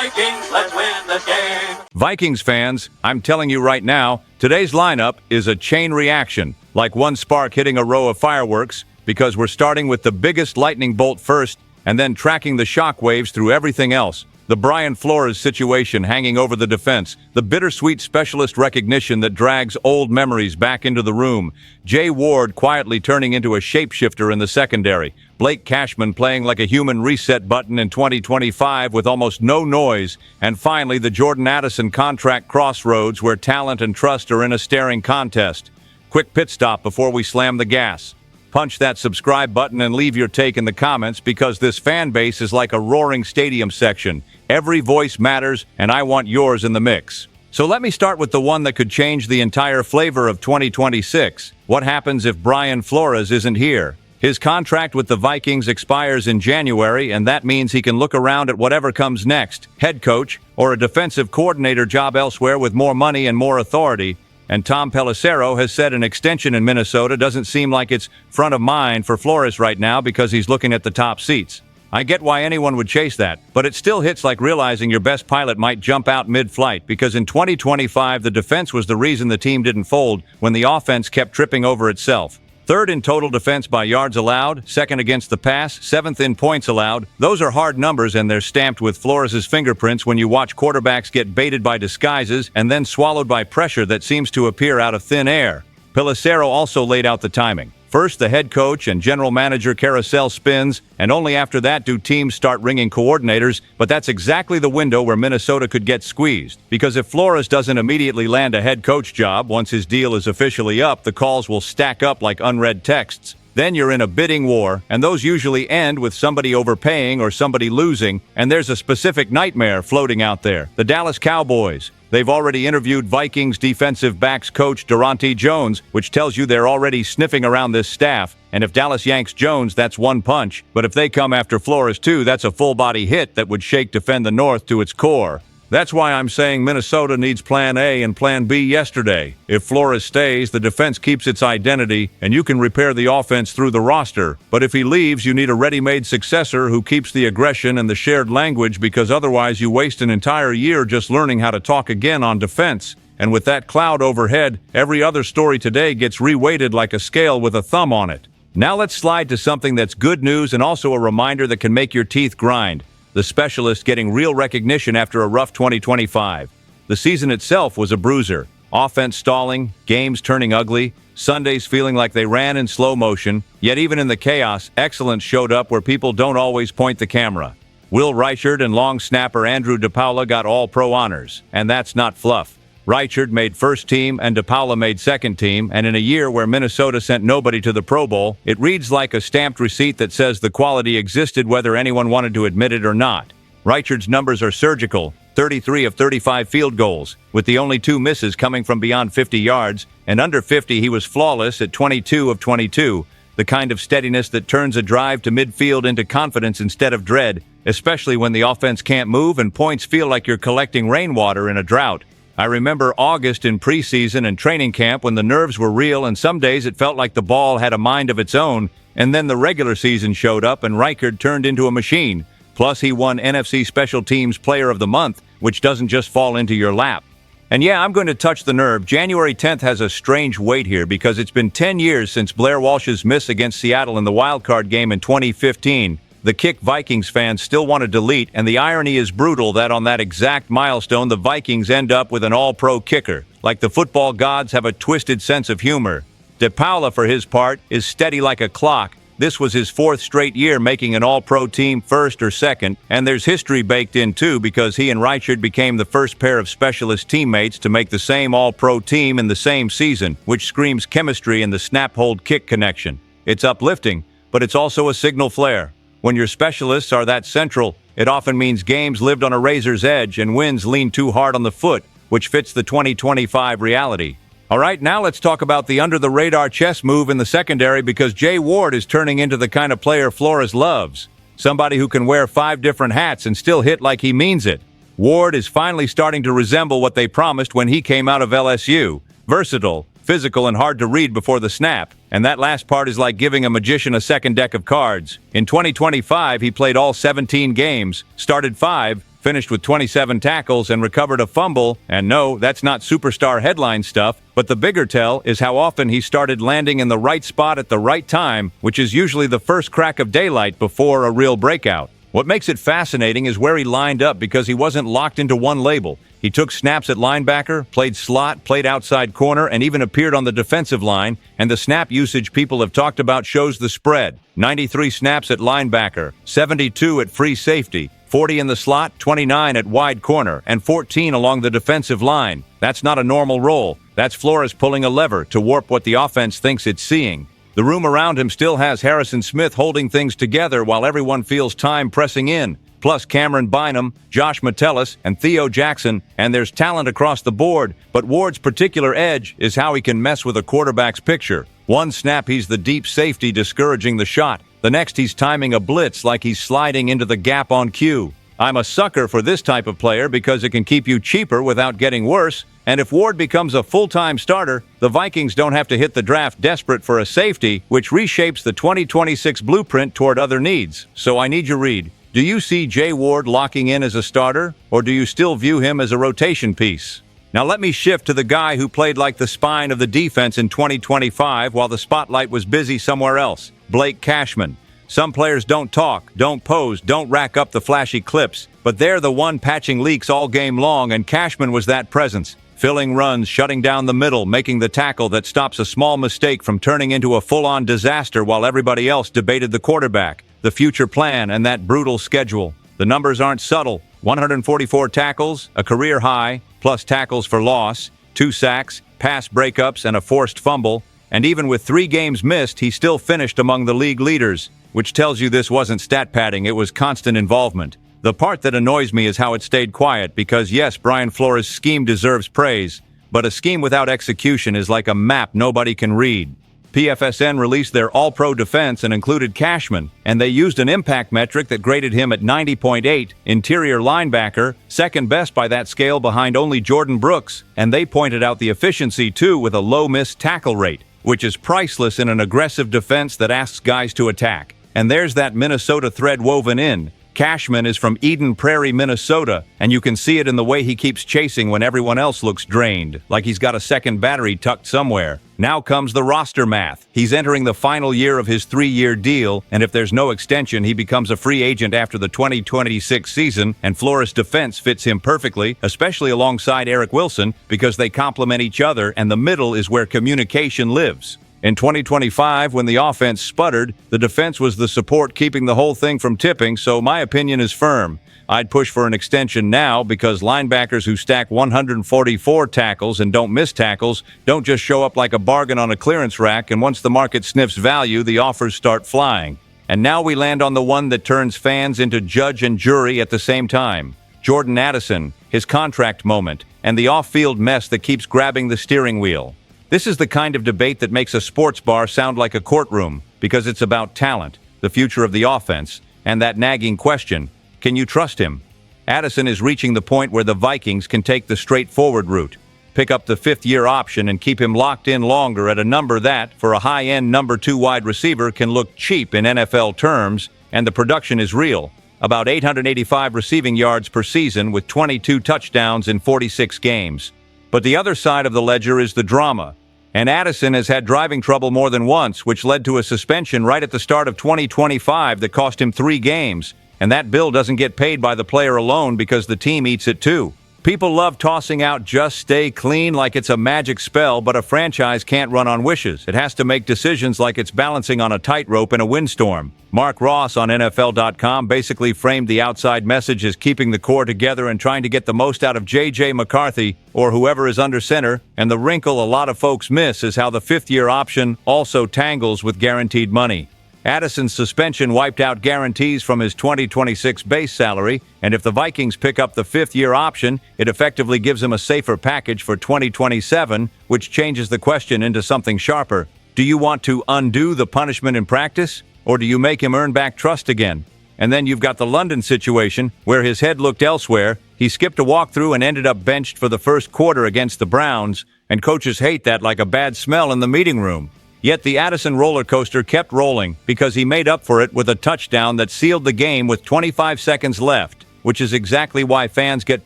Vikings, let's win this game. Vikings fans, I'm telling you right now, today's lineup is a chain reaction, like one spark hitting a row of fireworks, because we're starting with the biggest lightning bolt first, and then tracking the shock waves through everything else. The Brian Flores situation hanging over the defense, the bittersweet specialist recognition that drags old memories back into the room, Jay Ward quietly turning into a shapeshifter in the secondary, Blake Cashman playing like a human reset button in 2025 with almost no noise, and finally the Jordan Addison contract crossroads where talent and trust are in a staring contest. Quick pit stop before we slam the gas. Punch that subscribe button and leave your take in the comments because this fan base is like a roaring stadium section. Every voice matters, and I want yours in the mix. So let me start with the one that could change the entire flavor of 2026. What happens if Brian Flores isn't here? His contract with the Vikings expires in January, and that means he can look around at whatever comes next, head coach, or a defensive coordinator job elsewhere with more money and more authority. And Tom Pelissero has said an extension in Minnesota doesn't seem like it's front of mind for Flores right now because he's looking at the top seats. I get why anyone would chase that, but it still hits like realizing your best pilot might jump out mid-flight because in 2025 the defense was the reason the team didn't fold when the offense kept tripping over itself. Third in total defense by yards allowed, second against the pass, seventh in points allowed. Those are hard numbers and they're stamped with Flores' fingerprints when you watch quarterbacks get baited by disguises and then swallowed by pressure that seems to appear out of thin air. Pelissero also laid out the timing. First, the head coach and general manager carousel spins, and only after that do teams start ringing coordinators, but that's exactly the window where Minnesota could get squeezed. Because if Flores doesn't immediately land a head coach job once his deal is officially up, the calls will stack up like unread texts. Then you're in a bidding war, and those usually end with somebody overpaying or somebody losing, and there's a specific nightmare floating out there, the Dallas Cowboys. They've already interviewed Vikings defensive backs coach Durante Jones, which tells you they're already sniffing around this staff, and if Dallas yanks Jones, that's one punch, but if they come after Flores too, that's a full-body hit that would shake Defend the North to its core. That's why I'm saying Minnesota needs Plan A and Plan B yesterday. If Flores stays, the defense keeps its identity, and you can repair the offense through the roster. But if he leaves, you need a ready-made successor who keeps the aggression and the shared language because otherwise you waste an entire year just learning how to talk again on defense. And with that cloud overhead, every other story today gets reweighted like a scale with a thumb on it. Now let's slide to something that's good news and also a reminder that can make your teeth grind. The specialist getting real recognition after a rough 2025. The season itself was a bruiser. Offense stalling, games turning ugly, Sundays feeling like they ran in slow motion, yet even in the chaos, excellence showed up where people don't always point the camera. Will Reichard and long snapper Andrew DePaula got all-pro honors, and that's not fluff. Reichard made first team and DePaula made second team, and in a year where Minnesota sent nobody to the Pro Bowl, it reads like a stamped receipt that says the quality existed whether anyone wanted to admit it or not. Reichard's numbers are surgical, 33 of 35 field goals, with the only 2 misses coming from beyond 50 yards, and under 50 he was flawless at 22 of 22, the kind of steadiness that turns a drive to midfield into confidence instead of dread, especially when the offense can't move and points feel like you're collecting rainwater in a drought. I remember August in preseason and training camp when the nerves were real and some days it felt like the ball had a mind of its own, and then the regular season showed up and Reichard turned into a machine. Plus he won NFC Special Teams Player of the Month, which doesn't just fall into your lap. And yeah, I'm going to touch the nerve. January 10th has a strange weight here because it's been 10 years since Blair Walsh's miss against Seattle in the wildcard game in 2015. The kick Vikings fans still want to delete, and the irony is brutal that on that exact milestone the Vikings end up with an all-pro kicker. Like the football gods have a twisted sense of humor. DePaula, for his part, is steady like a clock. This was his 4th straight year making an all-pro team first or second, and there's history baked in too because he and Reichard became the first pair of specialist teammates to make the same all-pro team in the same season, which screams chemistry and the snap-hold kick connection. It's uplifting, but it's also a signal flare. When your specialists are that central, it often means games lived on a razor's edge and wins lean too hard on the foot, which fits the 2025 reality. All right, now let's talk about the under-the-radar chess move in the secondary because Jay Ward is turning into the kind of player Flores loves. Somebody who can wear 5 different hats and still hit like he means it. Ward is finally starting to resemble what they promised when he came out of LSU. Versatile, physical and hard to read before the snap, and that last part is like giving a magician a second deck of cards. In 2025, he played all 17 games, started 5, finished with 27 tackles, and recovered a fumble. And no, that's not superstar headline stuff, but the bigger tell is how often he started landing in the right spot at the right time, which is usually the first crack of daylight before a real breakout. What makes it fascinating is where he lined up, because he wasn't locked into one label. He took snaps at linebacker, played slot, played outside corner, and even appeared on the defensive line, and the snap usage people have talked about shows the spread. 93 snaps at linebacker, 72 at free safety, 40 in the slot, 29 at wide corner, and 14 along the defensive line. That's not a normal role. That's Flores pulling a lever to warp what the offense thinks it's seeing. The room around him still has Harrison Smith holding things together while everyone feels time pressing in. Plus Cameron Bynum, Josh Metellus, and Theo Jackson, and there's talent across the board, but Ward's particular edge is how he can mess with a quarterback's picture. One snap he's the deep safety discouraging the shot. The next he's timing a blitz like he's sliding into the gap on cue. I'm a sucker for this type of player because it can keep you cheaper without getting worse. And if Ward becomes a full-time starter, the Vikings don't have to hit the draft desperate for a safety, which reshapes the 2026 blueprint toward other needs. So I need your read. Do you see Jay Ward locking in as a starter, or do you still view him as a rotation piece? Now let me shift to the guy who played like the spine of the defense in 2025 while the spotlight was busy somewhere else, Blake Cashman. Some players don't talk, don't pose, don't rack up the flashy clips, but they're the one patching leaks all game long, and Cashman was that presence. Filling runs, shutting down the middle, making the tackle that stops a small mistake from turning into a full-on disaster while everybody else debated the quarterback, the future plan, and that brutal schedule. The numbers aren't subtle. 144 tackles, a career high, plus tackles for loss, 2 sacks, pass breakups, and a forced fumble. And even with 3 games missed, he still finished among the league leaders, which tells you this wasn't stat padding, it was constant involvement. The part that annoys me is how it stayed quiet, because yes, Brian Flores' scheme deserves praise, but a scheme without execution is like a map nobody can read. PFSN released their All-Pro defense and included Cashman, and they used an impact metric that graded him at 90.8, interior linebacker, second best by that scale behind only Jordan Brooks, and they pointed out the efficiency too with a low missed tackle rate, which is priceless in an aggressive defense that asks guys to attack. And there's that Minnesota thread woven in. Cashman is from Eden Prairie, Minnesota, and you can see it in the way he keeps chasing when everyone else looks drained, like he's got a second battery tucked somewhere. Now comes the roster math. He's entering the final year of his 3-year deal, and if there's no extension, he becomes a free agent after the 2026 season, and Flores' defense fits him perfectly, especially alongside Eric Wilson, because they complement each other, and the middle is where communication lives. In 2025, when the offense sputtered, the defense was the support keeping the whole thing from tipping, so my opinion is firm. I'd push for an extension now, because linebackers who stack 144 tackles and don't miss tackles don't just show up like a bargain on a clearance rack, and once the market sniffs value, the offers start flying. And now we land on the one that turns fans into judge and jury at the same time. Jordan Addison, his contract moment, and the off-field mess that keeps grabbing the steering wheel. This is the kind of debate that makes a sports bar sound like a courtroom, because it's about talent, the future of the offense, and that nagging question, can you trust him? Addison is reaching the point where the Vikings can take the straightforward route, pick up the 5th-year option and keep him locked in longer at a number that, for a high-end number 2 wide receiver, can look cheap in NFL terms, and the production is real. About 885 receiving yards per season with 22 touchdowns in 46 games. But the other side of the ledger is the drama. And Addison has had driving trouble more than once, which led to a suspension right at the start of 2025 that cost him 3 games. And that bill doesn't get paid by the player alone because the team eats it too. People love tossing out "just stay clean" like it's a magic spell, but a franchise can't run on wishes. It has to make decisions like it's balancing on a tightrope in a windstorm. Mark Ross on NFL.com basically framed the outside message as keeping the core together and trying to get the most out of J.J. McCarthy or whoever is under center, and the wrinkle a lot of folks miss is how the 5th-year option also tangles with guaranteed money. Addison's suspension wiped out guarantees from his 2026 base salary, and if the Vikings pick up the 5th-year option, it effectively gives him a safer package for 2027, which changes the question into something sharper. Do you want to undo the punishment in practice, or do you make him earn back trust again? And then you've got the London situation, where his head looked elsewhere. He skipped a walkthrough and ended up benched for the first quarter against the Browns, and coaches hate that like a bad smell in the meeting room. Yet the Addison roller coaster kept rolling because he made up for it with a touchdown that sealed the game with 25 seconds left, which is exactly why fans get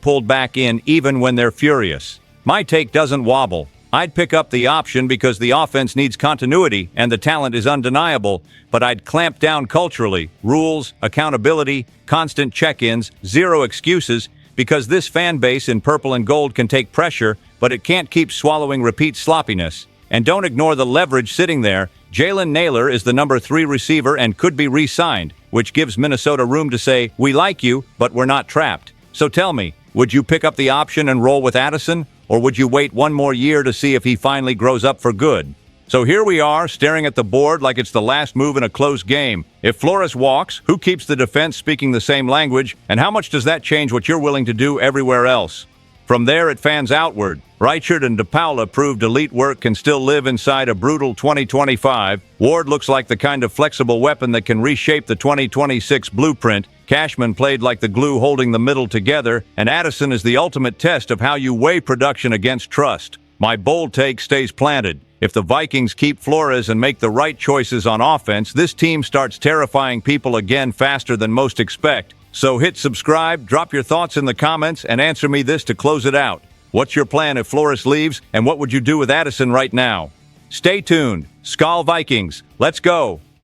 pulled back in even when they're furious. My take doesn't wobble. I'd pick up the option because the offense needs continuity and the talent is undeniable, but I'd clamp down culturally, rules, accountability, constant check-ins, zero excuses, because this fan base in purple and gold can take pressure, but it can't keep swallowing repeat sloppiness. And don't ignore the leverage sitting there. Jalen Naylor is the number 3 receiver and could be re-signed, which gives Minnesota room to say, "We like you, but we're not trapped." So tell me, would you pick up the option and roll with Addison? Or would you wait one more year to see if he finally grows up for good? So here we are, staring at the board like it's the last move in a close game. If Flores walks, who keeps the defense speaking the same language? And how much does that change what you're willing to do everywhere else? From there, it fans outward. Reichard and DePaula proved elite work can still live inside a brutal 2025. Ward looks like the kind of flexible weapon that can reshape the 2026 blueprint. Cashman played like the glue holding the middle together, and Addison is the ultimate test of how you weigh production against trust. My bold take stays planted. If the Vikings keep Flores and make the right choices on offense, this team starts terrifying people again faster than most expect. So hit subscribe, drop your thoughts in the comments, and answer me this to close it out. What's your plan if Flores leaves, and what would you do with Addison right now? Stay tuned. SKOL Vikings. Let's go.